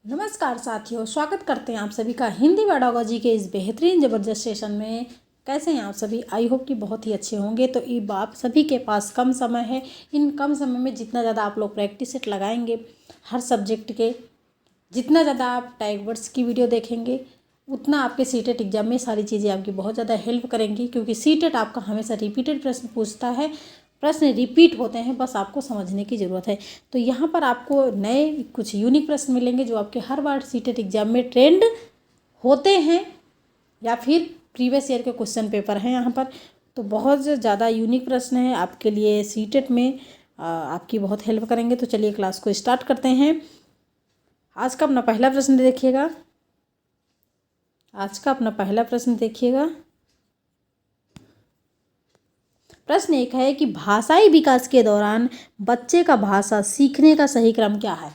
नमस्कार साथियों, स्वागत करते हैं आप सभी का हिंदी पेडागोजी के इस बेहतरीन ज़बरदस्त सेशन में। कैसे हैं आप सभी? आई होप कि बहुत ही अच्छे होंगे। तो अब आप सभी के पास कम समय है। इन कम समय में जितना ज़्यादा आप लोग प्रैक्टिस सेट लगाएंगे हर सब्जेक्ट के, जितना ज़्यादा आप टैग वर्ड्स की वीडियो देखेंगे, उतना आपके सीटेट एग्जाम में सारी चीज़ें आपकी बहुत ज़्यादा हेल्प करेंगी। क्योंकि सीटेट आपका हमेशा रिपीटेड प्रश्न पूछता है, प्रश्न रिपीट होते हैं, बस आपको समझने की ज़रूरत है। तो यहाँ पर आपको नए कुछ यूनिक प्रश्न मिलेंगे जो आपके हर बार सीटेट एग्जाम में ट्रेंड होते हैं या फिर प्रीवियस ईयर के क्वेश्चन पेपर हैं यहाँ पर। तो बहुत ज़्यादा यूनिक प्रश्न है आपके लिए सीटेट में, आपकी बहुत हेल्प करेंगे। तो चलिए क्लास को स्टार्ट करते हैं। आज का अपना पहला प्रश्न देखिएगा। प्रश्न एक है कि भाषाई विकास के दौरान बच्चे का भाषा सीखने का सही क्रम क्या है।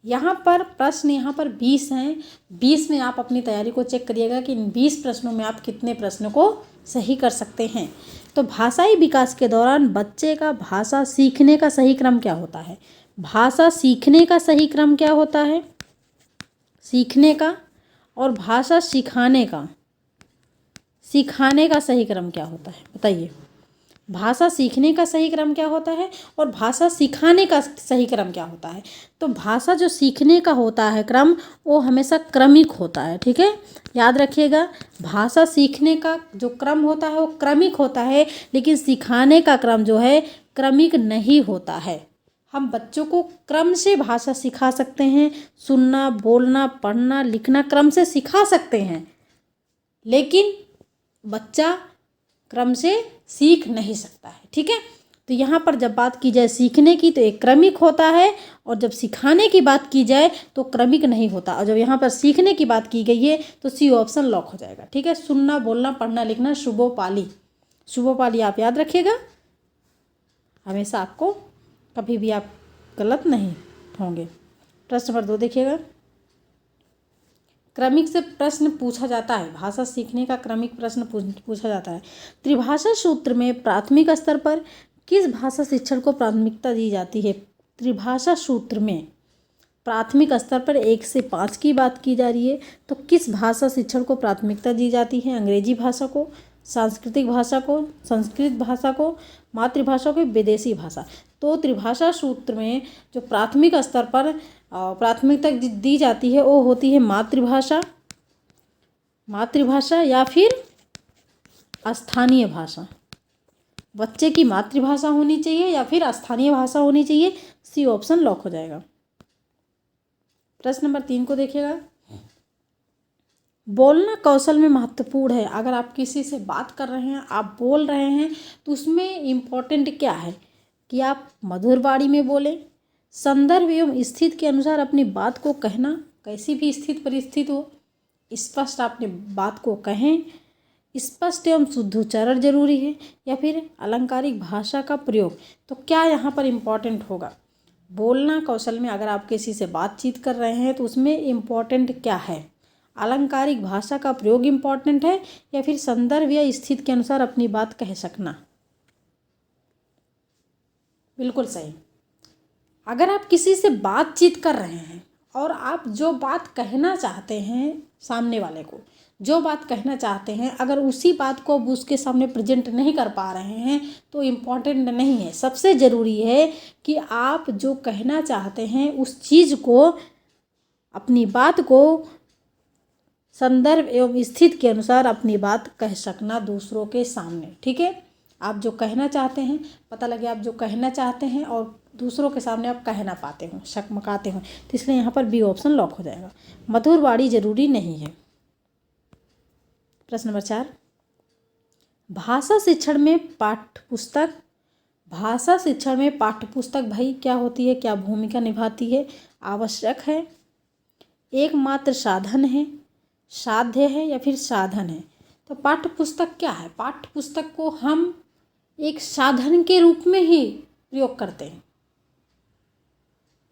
यहाँ पर प्रश्न 20 हैं। 20 में आप अपनी तैयारी को चेक करिएगा कि इन 20 प्रश्नों में आप कितने प्रश्नों को सही कर सकते हैं। तो भाषाई विकास के दौरान बच्चे का भाषा सीखने का सही क्रम क्या होता है। भाषा सीखने का सही क्रम क्या होता है, सीखने का, और भाषा सिखाने का सही क्रम क्या होता है, बताइए। भाषा सीखने का सही क्रम क्या होता है और भाषा सिखाने का सही क्रम क्या होता है। तो भाषा जो सीखने का होता है क्रम, वो हमेशा क्रमिक होता है, ठीक है, याद रखिएगा। भाषा सीखने का जो क्रम होता है वो क्रमिक होता है, लेकिन सिखाने का क्रम जो है क्रमिक नहीं होता है। हम बच्चों को क्रम से भाषा सिखा सकते हैं, सुनना, बोलना, पढ़ना, लिखना क्रम से सिखा सकते हैं, लेकिन बच्चा क्रम से सीख नहीं सकता है, ठीक है। तो यहाँ पर जब बात की जाए सीखने की तो एक क्रमिक होता है, और जब सिखाने की बात की जाए तो क्रमिक नहीं होता। और जब यहाँ पर सीखने की बात की गई है तो सी ऑप्शन लॉक हो जाएगा, ठीक है। सुनना, बोलना, पढ़ना, लिखना, शुभोपाली आप याद रखिएगा। हमेशा आपको कभी भी आप गलत नहीं होंगे। प्रश्न नंबर 2 देखिएगा। क्रमिक से प्रश्न पूछा जाता है, भाषा सीखने का क्रमिक प्रश्न पूछा जाता है। त्रिभाषा सूत्र में प्राथमिक स्तर पर किस भाषा शिक्षण को प्राथमिकता दी जाती है। त्रिभाषा सूत्र में प्राथमिक स्तर पर 1 से 5 की बात की जा रही है, तो किस भाषा शिक्षण को प्राथमिकता दी जाती है। अंग्रेजी भाषा को, सांस्कृतिक भाषा को, संस्कृत भाषा को, मातृभाषा को, विदेशी भाषा। तो त्रिभाषा सूत्र में जो प्राथमिक स्तर पर प्राथमिकता दी जाती है वो होती है मातृभाषा या फिर स्थानीय भाषा। बच्चे की मातृभाषा होनी चाहिए या फिर स्थानीय भाषा होनी चाहिए, सी ऑप्शन लॉक हो जाएगा। प्रश्न नंबर 3 को देखिएगा। बोलना कौशल में महत्वपूर्ण है। अगर आप किसी से बात कर रहे हैं, आप बोल रहे हैं, तो उसमें इम्पोर्टेंट क्या है कि आप मधुर वाणी में बोलें, संदर्भ एवं स्थिति के अनुसार अपनी बात को कहना, कैसी भी स्थिति परिस्थिति हो स्पष्ट अपनी बात को कहें, स्पष्ट एवं शुद्ध उच्चारण जरूरी है, या फिर अलंकारिक भाषा का प्रयोग। तो क्या यहाँ पर इम्पोर्टेंट होगा। बोलना कौशल में अगर आप किसी से बातचीत कर रहे हैं तो उसमें इम्पोर्टेंट क्या है, अलंकारिक भाषा का प्रयोग इम्पोर्टेंट है या फिर संदर्भ या स्थिति के अनुसार अपनी बात कह सकना। बिल्कुल सही। अगर आप किसी से बातचीत कर रहे हैं और आप जो बात कहना चाहते हैं, सामने वाले को जो बात कहना चाहते हैं, अगर उसी बात को अब उसके सामने प्रेजेंट नहीं कर पा रहे हैं तो इम्पोर्टेंट नहीं है। सबसे ज़रूरी है कि आप जो कहना चाहते हैं उस चीज़ को, अपनी बात को संदर्भ एवं स्थिति के अनुसार अपनी बात कह सकना दूसरों के सामने, ठीक है। आप जो कहना चाहते हैं, पता लगे आप जो कहना चाहते हैं और दूसरों के सामने आप कह ना पाते हो, शकमकाते हो, तो इसलिए यहाँ पर बी ऑप्शन लॉक हो जाएगा। मधुर वाणी जरूरी नहीं है। प्रश्न नंबर 4। भाषा शिक्षण में पाठ्यपुस्तक भाई क्या होती है, क्या भूमिका निभाती है, आवश्यक है, एकमात्र साधन है, साध्य है, या फिर साधन है। तो पाठ्यपुस्तक क्या है। पाठ्यपुस्तक को हम एक साधन के रूप में ही प्रयोग करते हैं,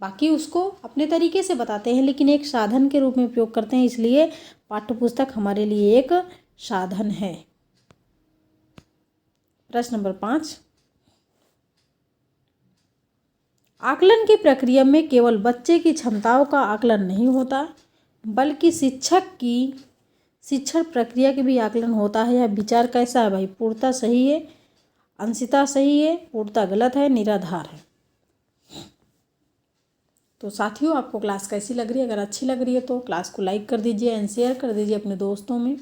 बाकी उसको अपने तरीके से बताते हैं, लेकिन एक साधन के रूप में प्रयोग करते हैं, इसलिए पाठ्यपुस्तक हमारे लिए एक साधन है। प्रश्न नंबर 5। आकलन की प्रक्रिया में केवल बच्चे की क्षमताओं का आकलन नहीं होता, बल्कि शिक्षण प्रक्रिया के भी आकलन होता है। यह विचार कैसा है भाई? पूर्णतः सही है, अंशतः सही है, पूर्णतः गलत है, निराधार है। तो साथियों, आपको क्लास कैसी लग रही है? अगर अच्छी लग रही है तो क्लास को लाइक कर दीजिए एंड शेयर कर दीजिए अपने दोस्तों में।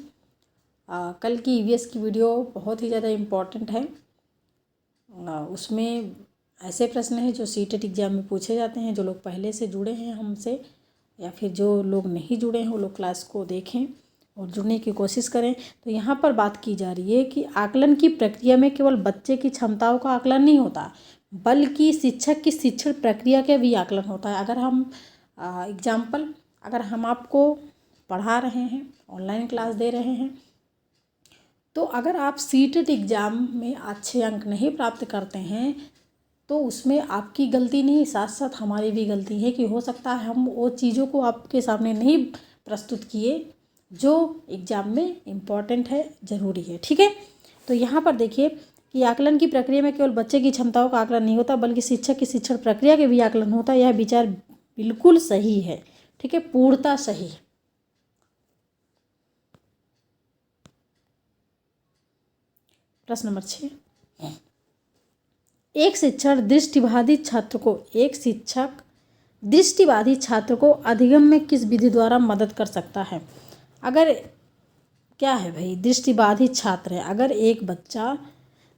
कल की ईवीएस की वीडियो बहुत ही ज़्यादा इम्पॉर्टेंट है। उसमें ऐसे प्रश्न हैं जो सीटेट एग्ज़ाम में पूछे जाते हैं। जो लोग पहले से जुड़े हैं हमसे या फिर जो लोग नहीं जुड़े हैं वो लोग क्लास को देखें और जुड़ने की कोशिश करें। तो यहाँ पर बात की जा रही है कि आकलन की प्रक्रिया में केवल बच्चे की क्षमताओं का आकलन नहीं होता, बल्कि शिक्षक की शिक्षण प्रक्रिया के भी आकलन होता है। अगर हम अगर हम आपको पढ़ा रहे हैं, ऑनलाइन क्लास दे रहे हैं, तो अगर आप सीटेट एग्ज़ाम में अच्छे अंक नहीं प्राप्त करते हैं तो उसमें आपकी गलती नहीं, साथ साथ हमारी भी गलती है कि हो सकता है हम वो चीज़ों को आपके सामने नहीं प्रस्तुत किए जो एग्ज़ाम में इम्पॉर्टेंट है, ज़रूरी है। ठीक है, तो यहाँ पर देखिए कि आकलन की प्रक्रिया में केवल बच्चे की क्षमताओं का आकलन नहीं होता, बल्कि शिक्षक की शिक्षण प्रक्रिया के भी आकलन होता है। यह विचार बिल्कुल सही है। ठीक है, पूर्णतः सही है। प्रश्न नंबर 6, एक शिक्षक दृष्टिबाधित छात्र को अधिगम में किस विधि द्वारा मदद कर सकता है? अगर क्या है भाई, दृष्टिबाधित छात्र है, अगर एक बच्चा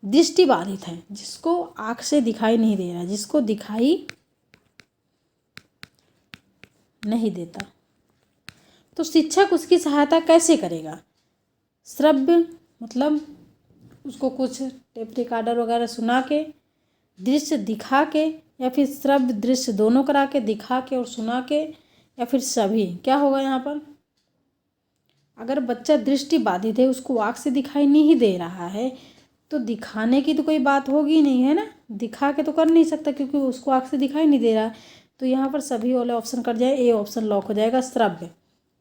दृष्टिबाधित है, जिसको आँख से दिखाई नहीं दे रहा, जिसको दिखाई नहीं देता, तो शिक्षक उसकी सहायता कैसे करेगा? श्रव्य मतलब उसको कुछ टेप रिकॉर्डर वगैरह सुना के, दृश्य दिखा के, या फिर श्रव्य दृश्य दोनों करा के, दिखा के और सुना के, या फिर सभी। क्या होगा यहाँ पर? अगर बच्चा दृष्टि बाधित है, उसको आँख से दिखाई नहीं दे रहा है, तो दिखाने की तो कोई बात होगी नहीं, है ना। दिखा के तो कर नहीं सकता क्योंकि उसको आँख से दिखाई नहीं दे रहा। तो यहाँ पर सभी वाले ऑप्शन कट जाए, ए ऑप्शन लॉक हो जाएगा, श्रव्य,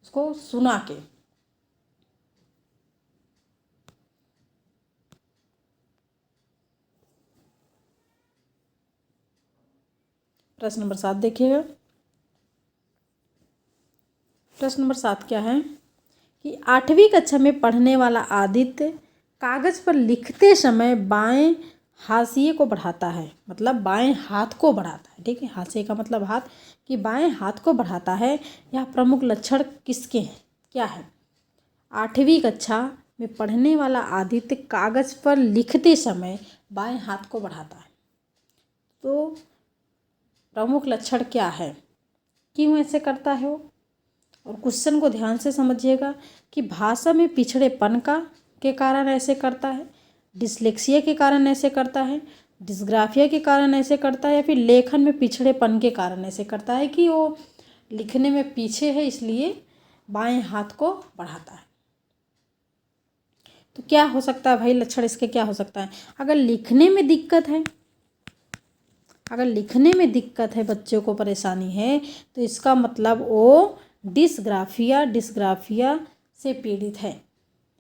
उसको सुना के। प्रश्न नंबर 7 देखिएगा। प्रश्न नंबर 7 क्या है कि 8वीं कक्षा में पढ़ने वाला आदित्य कागज पर लिखते समय बाएं हाशिए को बढ़ाता है, मतलब बाएं हाथ को बढ़ाता है। ठीक है, हाशिए का मतलब हाथ, कि बाएं हाथ को बढ़ाता है। यह प्रमुख लक्षण किसके हैं? क्या है? 8वीं कक्षा में पढ़ने वाला आदित्य कागज पर लिखते समय बाएं हाथ को बढ़ाता है, तो प्रमुख लक्षण क्या है? क्यों ऐसे करता है वो? और क्वेश्चन को ध्यान से समझिएगा कि भाषा में पिछड़ेपन के कारण ऐसे करता है, डिसलेक्सिया के कारण ऐसे करता है, डिस्ग्राफिया के कारण ऐसे करता है, या फिर लेखन में पिछड़ेपन के कारण ऐसे करता है कि वो लिखने में पीछे है, इसलिए बाएं हाथ को बढ़ाता है। तो क्या हो सकता है भाई लक्षण इसके? क्या हो सकता है? अगर लिखने में दिक्कत है, बच्चों को परेशानी है, तो इसका मतलब वो डिस्ग्राफिया से पीड़ित है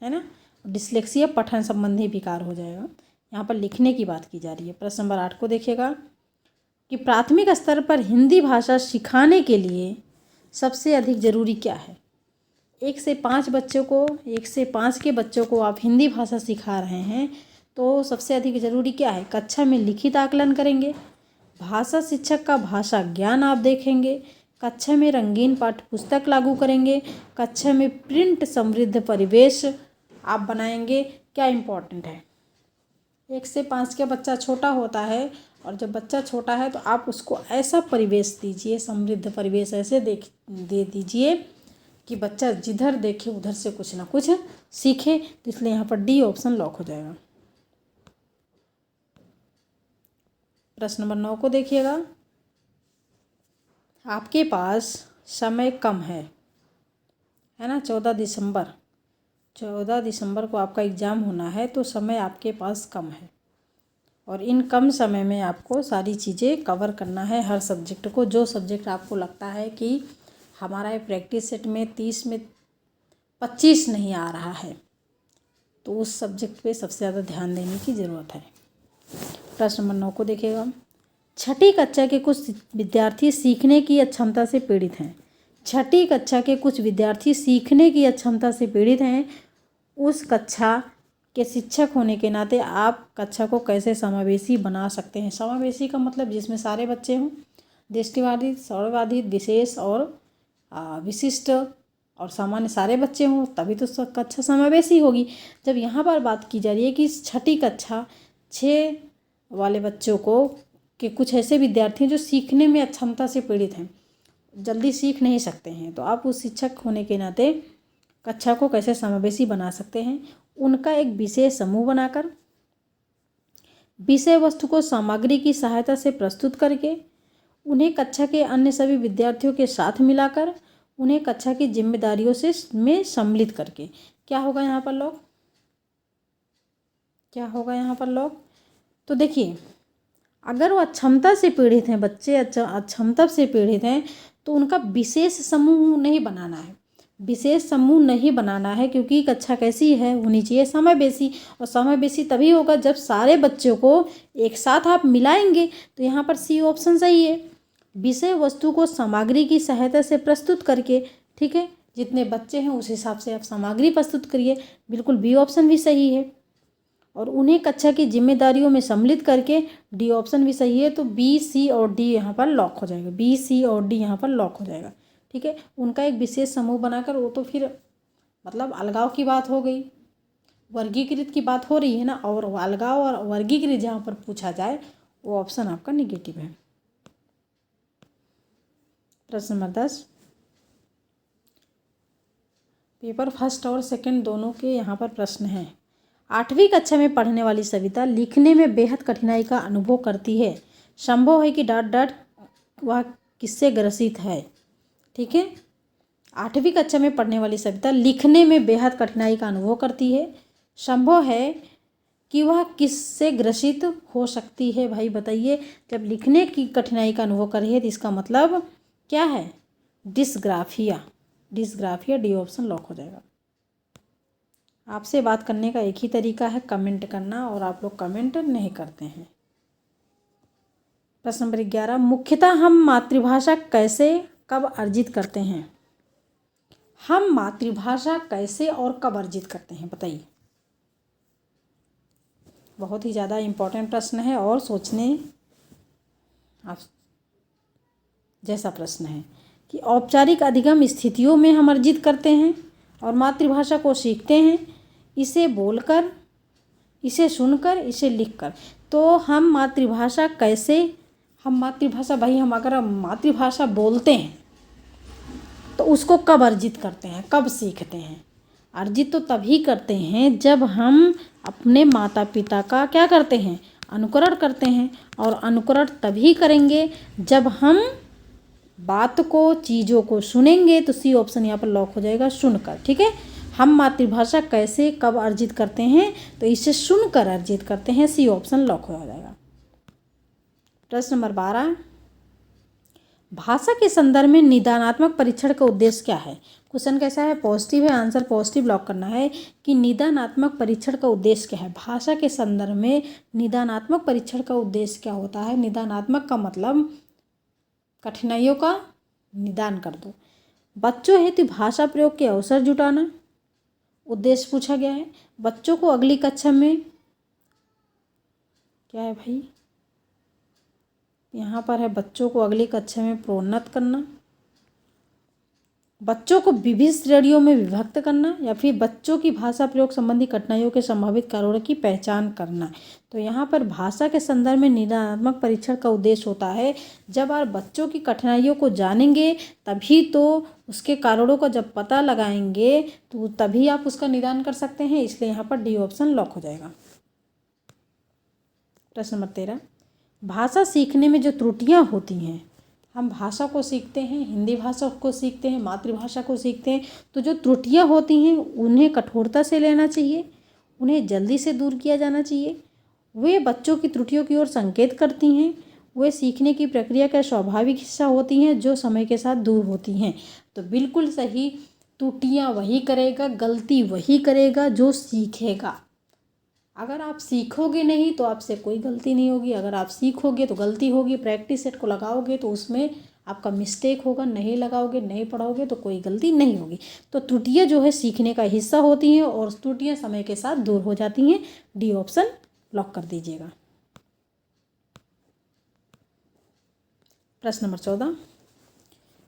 ना। डिसलेक्सिया पठन संबंधी विकार हो जाएगा। यहाँ पर लिखने की बात की जा रही है। प्रश्न नंबर 8 को देखिएगा कि प्राथमिक स्तर पर हिंदी भाषा सिखाने के लिए सबसे अधिक ज़रूरी क्या है? 1 से 5 के बच्चों को आप हिंदी भाषा सिखा रहे हैं, तो सबसे अधिक ज़रूरी क्या है? कक्षा में लिखित आकलन करेंगे, भाषा शिक्षक का भाषा ज्ञान आप देखेंगे, कक्षा में रंगीन पाठ्य पुस्तक लागू करेंगे, कक्षा में प्रिंट समृद्ध परिवेश आप बनाएंगे। क्या इम्पोर्टेंट है? 1 से 5 का बच्चा छोटा होता है, और जब बच्चा छोटा है तो आप उसको ऐसा परिवेश दीजिए, समृद्ध परिवेश ऐसे दे दीजिए कि बच्चा जिधर देखे उधर से कुछ ना कुछ सीखे। तो इसलिए यहाँ पर डी ऑप्शन लॉक हो जाएगा। प्रश्न नंबर 9 को देखिएगा। आपके पास समय कम है ना। 14 दिसंबर को आपका एग्ज़ाम होना है, तो समय आपके पास कम है, और इन कम समय में आपको सारी चीज़ें कवर करना है, हर सब्जेक्ट को। जो सब्जेक्ट आपको लगता है कि हमारा प्रैक्टिस सेट में 30 में 25 नहीं आ रहा है, तो उस सब्जेक्ट पे सबसे ज़्यादा ध्यान देने की ज़रूरत है। प्रश्न नंबर 9 को देखिएगा। छठी कक्षा के कुछ विद्यार्थी सीखने की अक्षमता से पीड़ित हैं। छठी कक्षा के कुछ विद्यार्थी सीखने की अक्षमता से पीड़ित हैं। उस कक्षा के शिक्षक होने के नाते आप कक्षा को कैसे समावेशी बना सकते हैं। समावेशी का मतलब जिसमें सारे बच्चे हों, दृष्टिबाधित, श्रवणबाधित, विशेष और विशिष्ट और सामान्य सारे बच्चे हों, तभी तो कक्षा समावेशी होगी। जब यहाँ पर बात की जा रही है कि छठी कक्षा 6 वाले बच्चों को कि कुछ ऐसे विद्यार्थी हैं जो सीखने में अक्षमता से पीड़ित हैं, जल्दी सीख नहीं सकते हैं, तो आप उस शिक्षक होने के नाते कक्षा को कैसे समावेशी बना सकते हैं। उनका एक विशेष समूह बनाकर, विषय वस्तु को सामग्री की सहायता से प्रस्तुत करके, उन्हें कक्षा के अन्य सभी विद्यार्थियों के साथ मिलाकर, उन्हें कक्षा की जिम्मेदारियों में सम्मिलित करके। क्या होगा यहाँ पर लोग, क्या होगा यहाँ पर लोग? तो देखिए, अगर वो अक्षमता से पीड़ित हैं, बच्चे अक्षमता से पीड़ित हैं, तो उनका विशेष समूह नहीं बनाना है। विशेष समूह नहीं बनाना है क्योंकि कक्षा कैसी है, होनी चाहिए समावेशी। और समावेशी तभी होगा जब सारे बच्चों को एक साथ आप मिलाएंगे। तो यहाँ पर सी ऑप्शन सही है, विषय वस्तु को सामग्री की सहायता से प्रस्तुत करके। ठीक है, जितने बच्चे हैं उस हिसाब से आप सामग्री प्रस्तुत करिए, बिल्कुल बी ऑप्शन भी सही है। और उन्हें कक्षा की जिम्मेदारियों में सम्मिलित करके, डी ऑप्शन भी सही है। तो बी, सी और डी यहाँ पर लॉक हो जाएगा, बी, सी और डी यहाँ पर लॉक हो जाएगा। ठीक है, उनका एक विशेष समूह बनाकर, वो तो फिर मतलब अलगाव की बात हो गई, वर्गीकृत की बात हो रही है ना। और अलगाव और वर्गीकृत जहाँ पर पूछा जाए वो ऑप्शन आपका निगेटिव है। प्रश्न नंबर 10, पेपर फर्स्ट और सेकंड दोनों के यहाँ पर प्रश्न हैं। 8वीं कक्षा में पढ़ने वाली सविता लिखने में बेहद कठिनाई का अनुभव करती है। संभव है कि डॉट डॉट वह किससे ग्रसित है। ठीक है, 8वीं कक्षा में पढ़ने वाली सविता लिखने में बेहद कठिनाई का अनुभव करती है। संभव है कि वह किससे ग्रसित हो सकती है। भाई बताइए, जब लिखने की कठिनाई का अनुभव कर रही है तो इसका मतलब क्या है, dysgraphia. Dysgraphia, D option lock हो जाएगा। आपसे बात करने का एक ही तरीका है, कमेंट करना, और आप लोग कमेंट नहीं करते हैं। प्रश्न नंबर 11, मुख्यतः हम मातृभाषा कैसे कब अर्जित करते हैं। हम मातृभाषा कैसे और कब अर्जित करते हैं, बताइए। बहुत ही ज़्यादा इम्पोर्टेंट प्रश्न है और सोचने आप जैसा प्रश्न है कि औपचारिक अधिगम स्थितियों में हम अर्जित करते हैं और मातृभाषा को सीखते हैं, इसे बोलकर, इसे सुनकर, इसे लिखकर। तो हम मातृभाषा कैसे, हम मातृभाषा, भाई हम अगर मातृभाषा बोलते हैं तो उसको कब अर्जित करते हैं, कब सीखते हैं। अर्जित तो तभी करते हैं जब हम अपने माता पिता का क्या करते हैं, अनुकरण करते हैं। और अनुकरण तभी करेंगे जब हम बात को, चीज़ों को सुनेंगे। तो सी ऑप्शन यहाँ पर लॉक हो जाएगा, सुनकर। ठीक है, हम मातृभाषा कैसे कब अर्जित करते हैं, तो इसे सुनकर अर्जित करते हैं, सी ऑप्शन लॉक हो जाएगा। प्रश्न नंबर 12, भाषा के संदर्भ में निदानात्मक परीक्षण का उद्देश्य क्या है। क्वेश्चन कैसा है, पॉजिटिव है, आंसर पॉजिटिव लॉक करना है कि निदानात्मक परीक्षण का उद्देश्य क्या है। भाषा के संदर्भ में निदानात्मक परीक्षण का उद्देश्य क्या होता है। निदानात्मक का मतलब कठिनाइयों का निदान कर दो। बच्चों हेतु भाषा प्रयोग के अवसर जुटाना उद्देश्य पूछा गया है। बच्चों को अगली कक्षा में क्या है भाई, यहाँ पर है बच्चों को अगली कक्षा में प्रोन्नत करना, बच्चों को विविध श्रेणियों में विभक्त करना, या फिर बच्चों की भाषा प्रयोग संबंधी कठिनाइयों के संभावित कारणों की पहचान करना। तो यहाँ पर भाषा के संदर्भ में निदानात्मक परीक्षण का उद्देश्य होता है जब आप बच्चों की कठिनाइयों को जानेंगे तभी तो उसके कारणों का जब पता लगाएंगे तो तभी आप उसका निदान कर सकते हैं। इसलिए यहाँ पर डी ऑप्शन लॉक हो जाएगा। प्रश्न नंबर 13, भाषा सीखने में जो त्रुटियाँ होती हैं, हम भाषा को सीखते हैं, हिंदी भाषा को सीखते हैं, मातृभाषा को सीखते हैं, तो जो त्रुटियाँ होती हैं उन्हें कठोरता से लेना चाहिए, उन्हें जल्दी से दूर किया जाना चाहिए। वे बच्चों की त्रुटियों की ओर संकेत करती हैं, वे सीखने की प्रक्रिया का स्वाभाविक हिस्सा होती हैं जो समय के साथ दूर होती हैं। तो बिल्कुल सही, त्रुटियाँ वही करेगा, गलती वही करेगा जो सीखेगा। अगर आप सीखोगे नहीं तो आपसे कोई गलती नहीं होगी, अगर आप सीखोगे तो गलती होगी। प्रैक्टिस सेट को लगाओगे तो उसमें आपका मिस्टेक होगा, नहीं लगाओगे नहीं पढ़ोगे तो कोई गलती नहीं होगी। तो त्रुटियाँ जो है सीखने का हिस्सा होती हैं और त्रुटियाँ समय के साथ दूर हो जाती हैं। डी ऑप्शन लॉक कर दीजिएगा। प्रश्न नंबर 14,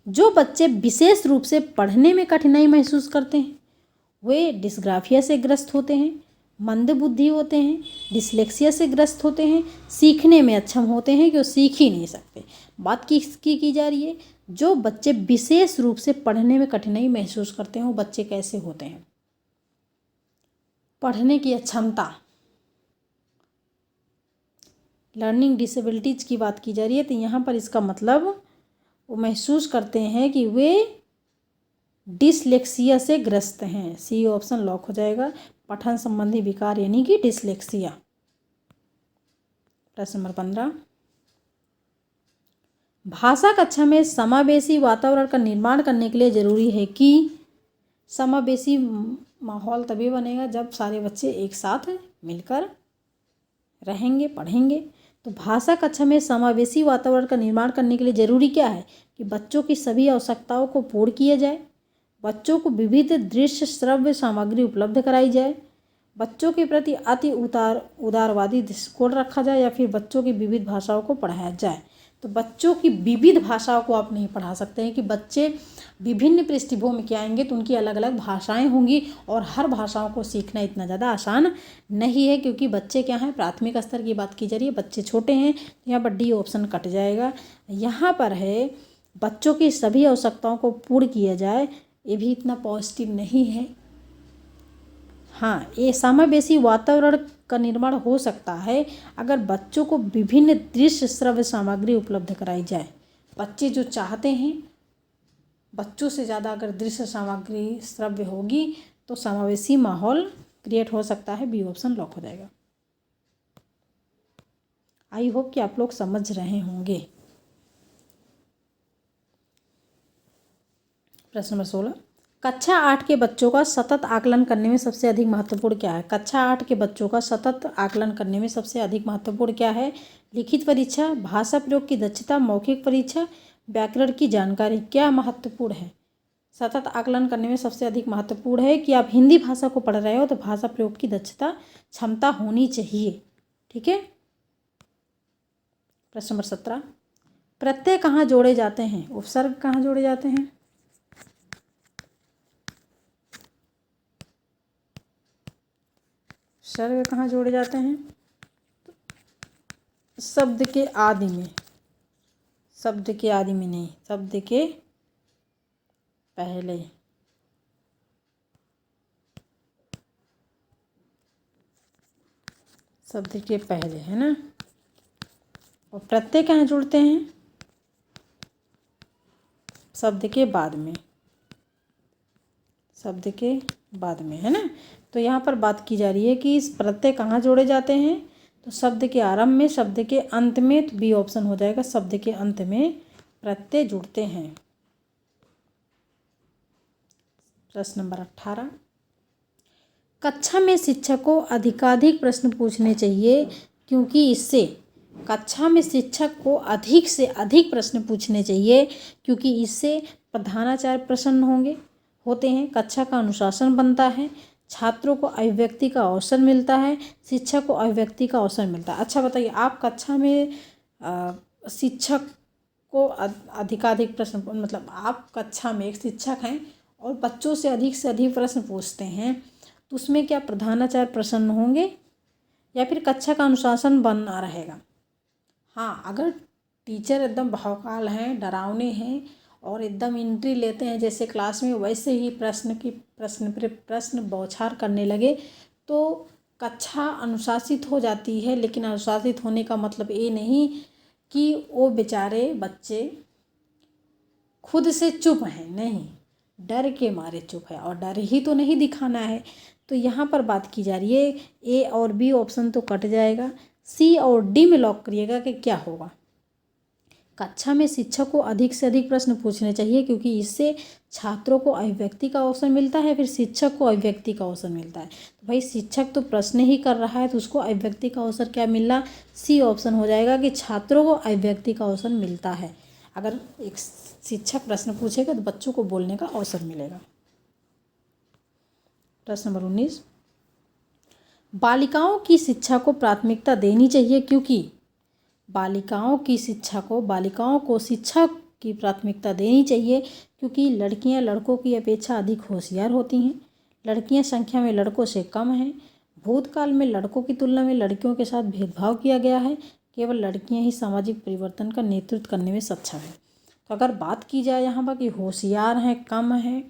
जो बच्चे विशेष रूप से पढ़ने में कठिनाई महसूस करते हैं वे डिस्ग्राफिया से ग्रस्त होते हैं, मंदबुद्धि होते हैं, डिसलेक्सिया से ग्रस्त होते हैं, सीखने में अक्षम होते हैं कि वो सीख ही नहीं सकते। बात किसकी की जा रही है? जो बच्चे विशेष रूप से पढ़ने में कठिनाई महसूस करते हैं वो बच्चे कैसे होते हैं? पढ़ने की अक्षमता, लर्निंग डिसेबिलिटीज की बात की जा रही है। तो यहाँ पर इसका मतलब वो महसूस करते हैं कि वे डिसलेक्सिया से ग्रस्त हैं। सी ऑप्शन लॉक हो जाएगा। पठन संबंधी विकार यानी कि डिसलेक्सिया। प्रश्न नंबर 15, भाषा कक्षा में समावेशी वातावरण का निर्माण करने के लिए जरूरी है कि समावेशी माहौल तभी बनेगा जब सारे बच्चे एक साथ मिलकर रहेंगे, पढ़ेंगे। तो भाषा कक्षा में समावेशी वातावरण का निर्माण करने के लिए जरूरी क्या है? कि बच्चों की सभी आवश्यकताओं को पूर्ण किया जाए, बच्चों को विविध दृश्य श्रव्य सामग्री उपलब्ध कराई जाए, बच्चों के प्रति अति उदारवादी दृष्टिकोण रखा जाए, या फिर बच्चों की विविध भाषाओं को पढ़ाया जाए। तो बच्चों की विविध भाषाओं को आप नहीं पढ़ा सकते हैं कि बच्चे विभिन्न पृष्ठभूमि के आएंगे तो उनकी अलग अलग भाषाएं होंगी और हर भाषाओं को सीखना इतना ज़्यादा आसान नहीं है, क्योंकि बच्चे क्या हैं, प्राथमिक स्तर की बात की जा रही है, बच्चे छोटे हैं। यहाँ पर डी ऑप्शन कट जाएगा। यहाँ पर है बच्चों की सभी आवश्यकताओं को पूर्ण किया जाए, ये भी इतना पॉजिटिव नहीं है। हाँ, ये समावेशी वातावरण का निर्माण हो सकता है अगर बच्चों को विभिन्न दृश्य श्रव्य सामग्री उपलब्ध कराई जाए। बच्चे जो चाहते हैं, बच्चों से ज़्यादा अगर दृश्य सामग्री श्रव्य होगी तो समावेशी माहौल क्रिएट हो सकता है। बी ऑप्शन लॉक हो जाएगा। आई होप कि आप लोग समझ रहे होंगे। प्रश्न नंबर 16, कक्षा 8 के बच्चों का सतत आकलन करने में सबसे अधिक महत्वपूर्ण क्या है? कक्षा 8 के बच्चों का सतत आकलन करने में सबसे अधिक महत्वपूर्ण क्या है? लिखित परीक्षा, भाषा प्रयोग की दक्षता, मौखिक परीक्षा, व्याकरण की जानकारी। क्या महत्वपूर्ण है? सतत आकलन करने में सबसे अधिक महत्वपूर्ण है कि आप हिंदी भाषा को पढ़ रहे हो तो भाषा प्रयोग की दक्षता क्षमता होनी चाहिए। ठीक है। प्रश्न नंबर 17, प्रत्यय कहाँ जोड़े जाते हैं? उपसर्ग कहाँ जोड़े जाते हैं? उपसर्ग कहाँ जोड़े जाते हैं? शब्द के आदि में, शब्द के आदि में नहीं, शब्द के पहले। शब्द के पहले है ना। और प्रत्यय कहाँ जुड़ते हैं? शब्द के बाद में, शब्द के बाद में है ना। तो यहाँ पर बात की जा रही है कि इस प्रत्यय कहाँ जोड़े जाते हैं? तो शब्द के आरंभ में, शब्द के अंत में। तो बी ऑप्शन हो जाएगा, शब्द के अंत में प्रत्यय जुड़ते हैं। प्रश्न नंबर 18, कक्षा में शिक्षक को अधिकाधिक प्रश्न पूछने चाहिए क्योंकि इससे, कक्षा में शिक्षक को अधिक से अधिक प्रश्न पूछने चाहिए क्योंकि इससे प्रधानाचार्य प्रसन्न होते हैं, कक्षा का अनुशासन बनता है, छात्रों को अभिव्यक्ति का अवसर मिलता है, शिक्षक को अभिव्यक्ति का अवसर मिलता है। अच्छा बताइए, आप कक्षा में शिक्षक को अधिकाधिक प्रश्न, मतलब आप कक्षा में एक शिक्षक हैं और बच्चों से अधिक प्रश्न पूछते हैं तो उसमें क्या प्रधानाचार्य प्रसन्न होंगे या फिर कक्षा का अनुशासन बना रहेगा? हाँ, अगर टीचर एकदम भौकाल हैं, डरावने हैं और एकदम एंट्री लेते हैं जैसे क्लास में, वैसे ही प्रश्न बौछार करने लगे तो कक्षा अनुशासित हो जाती है। लेकिन अनुशासित होने का मतलब ये नहीं कि वो बेचारे बच्चे खुद से चुप हैं, नहीं, डर के मारे चुप है और डर ही तो नहीं दिखाना है। तो यहाँ पर बात की जा रही है, ए और बी ऑप्शन तो कट जाएगा, सी और डी में लॉक करिएगा कि क्या होगा। कक्षा में शिक्षक को अधिक से अधिक प्रश्न पूछने चाहिए, क्योंकि इससे छात्रों को अभिव्यक्ति का अवसर मिलता है, फिर शिक्षक को अभिव्यक्ति का अवसर मिलता है। तो भाई शिक्षक तो प्रश्न ही कर रहा है, तो उसको अभिव्यक्ति का अवसर क्या मिलना, सी ऑप्शन हो जाएगा कि छात्रों को अभिव्यक्ति का अवसर मिलता है। अगर एक शिक्षक प्रश्न पूछेगा तो बच्चों को बोलने का अवसर मिलेगा। प्रश्न नंबर 19, बालिकाओं की शिक्षा को प्राथमिकता देनी चाहिए, क्योंकि बालिकाओं को शिक्षा की प्राथमिकता देनी चाहिए, क्योंकि लड़कियां लड़कों की अपेक्षा अधिक होशियार होती हैं। लड़कियां संख्या में लड़कों से कम हैं। भूतकाल में लड़कों की तुलना में लड़कियों के साथ भेदभाव किया गया है। केवल लड़कियां ही सामाजिक परिवर्तन का नेतृत्व करने में सक्षम हैं। तो अगर बात की जाए यहाँ पर कि होशियार हैं, कम हैं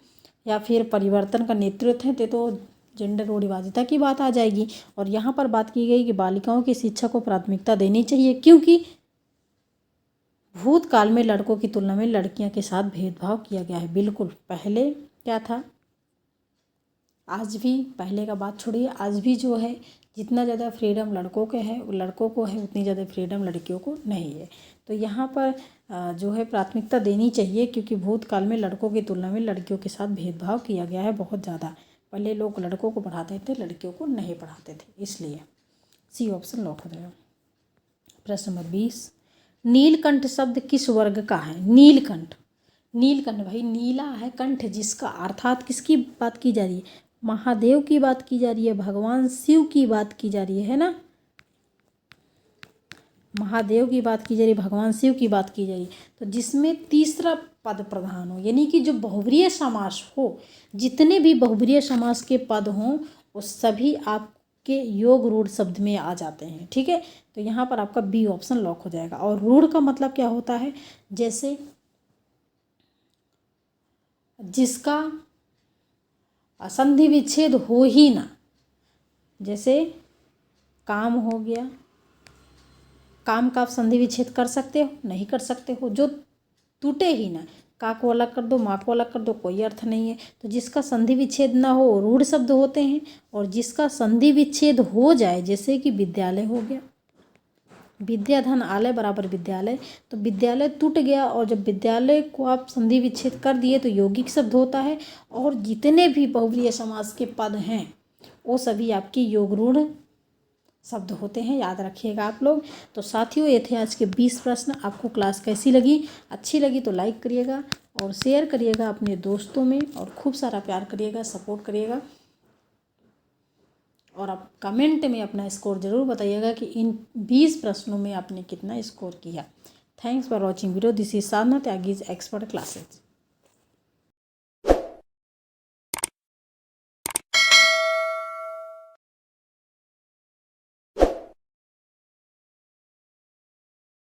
या फिर परिवर्तन का नेतृत्व है, तो जेंडर रूढ़िवादिता की बात आ जाएगी। और यहाँ पर बात की गई कि बालिकाओं की शिक्षा को प्राथमिकता देनी चाहिए, क्योंकि भूतकाल में लड़कों की तुलना में लड़कियों के साथ भेदभाव किया गया है। बिल्कुल, पहले क्या था, आज भी, पहले का बात छोड़िए, आज भी जो है जितना ज़्यादा फ्रीडम लड़कों को है उतनी ज़्यादा फ्रीडम लड़कियों को नहीं है। तो यहाँ पर जो है प्राथमिकता देनी चाहिए, क्योंकि भूतकाल में लड़कों की तुलना में लड़कियों के साथ भेदभाव किया गया है बहुत ज़्यादा। पहले लोग लड़कों को पढ़ाते थे, लड़कियों को नहीं पढ़ाते थे, इसलिए सी ऑप्शन लॉक हो जाएगा। प्रश्न नंबर 20, नीलकंठ शब्द किस वर्ग का है? नीलकंठ भाई, नीला है कंठ जिसका, अर्थात किसकी बात की जा रही है? महादेव की बात की जा रही है, भगवान शिव की बात की जा रही है ना। महादेव की बात की जा रही है, भगवान शिव की बात की जा रही है। तो जिसमें तीसरा पद प्रधान हो, यानी कि जो बहुब्रीय समास हो, जितने भी बहुब्रीय समास के पद हों वो सभी आपके योग रूढ़ शब्द में आ जाते हैं। ठीक है, तो यहाँ पर आपका बी ऑप्शन लॉक हो जाएगा। और रूढ़ का मतलब क्या होता है? जैसे जिसका संधि विच्छेद हो ही ना, जैसे काम हो गया, काम का आप संधि विच्छेद कर सकते हो? नहीं कर सकते हो। जो टूटे ही ना, का को अलग कर दो, माँ को अलग कर दो, कोई अर्थ नहीं है। तो जिसका संधि विच्छेद ना हो रूढ़ शब्द होते हैं, और जिसका संधि विच्छेद हो जाए, जैसे कि विद्यालय हो गया, विद्या धन आलय बराबर विद्यालय, तो विद्यालय टूट गया, और जब विद्यालय को आप संधि विच्छेद कर दिए तो यौगिक शब्द होता है। और जितने भी बहुब्रीय समास के पद हैं वो सभी आपकी योग रूढ़ शब्द होते हैं, याद रखिएगा आप लोग। तो साथियों, ये थे आज के 20 प्रश्न। आपको क्लास कैसी लगी? अच्छी लगी तो लाइक करिएगा और शेयर करिएगा अपने दोस्तों में, और खूब सारा प्यार करिएगा, सपोर्ट करिएगा। और आप कमेंट में अपना स्कोर ज़रूर बताइएगा कि इन 20 प्रश्नों में आपने कितना स्कोर किया। Thanks for watching video. This is Sadhana Tyagi's expert classes.